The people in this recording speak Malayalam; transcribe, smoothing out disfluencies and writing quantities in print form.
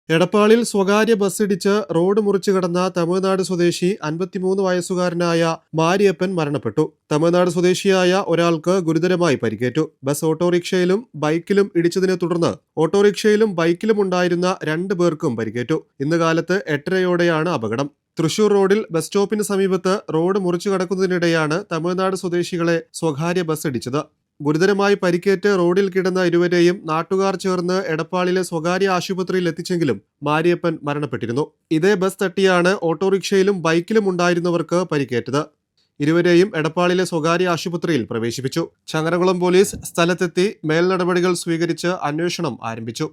എടപ്പാളിൽ സ്വകാര്യ ബസ്സിടിച്ച് റോഡ് മുറിച്ചു കടന്ന തമിഴ്നാട് സ്വദേശി 53 വയസ്സുകാരനായ മാരിയപ്പൻ മരണപ്പെട്ടു. തമിഴ്നാട് സ്വദേശിയായ ഒരാൾക്ക് ഗുരുതരമായി പരിക്കേറ്റു. ബസ് ഓട്ടോറിക്ഷയിലും ബൈക്കിലും ഇടിച്ചതിനെ തുടർന്ന് ഓട്ടോറിക്ഷയിലും ബൈക്കിലും ഉണ്ടായിരുന്ന 2 പേർക്കും പരിക്കേറ്റു. ഇന്ന് കാലത്ത് 8:30യോടെയാണ് അപകടം. തൃശൂർ റോഡിൽ ബസ് സ്റ്റോപ്പിന് സമീപത്ത് റോഡ് മുറിച്ചു കടക്കുന്നതിനിടെയാണ് തമിഴ്നാട് സ്വദേശികളെ സ്വകാര്യ ബസ് ഇടിച്ചത്. ഗുരുതരമായി പരിക്കേറ്റ് റോഡിൽ കിടന്ന ഇരുവരെയും നാട്ടുകാർ ചേർന്ന് എടപ്പാളിലെ സ്വകാര്യ ആശുപത്രിയിൽ എത്തിച്ചെങ്കിലും മാരിയപ്പൻ മരണപ്പെട്ടിരുന്നു. ഇതേ ബസ് തട്ടിയാണ് ഓട്ടോറിക്ഷയിലും ബൈക്കിലും ഉണ്ടായിരുന്നവർക്ക് പരിക്കേറ്റത്. ഇരുവരെയും എടപ്പാളിലെ സ്വകാര്യ ആശുപത്രിയിൽ പ്രവേശിപ്പിച്ചു. ചങ്ങരകുളം പോലീസ് സ്ഥലത്തെത്തി മേൽനടപടികൾ സ്വീകരിച്ച് അന്വേഷണം ആരംഭിച്ചു.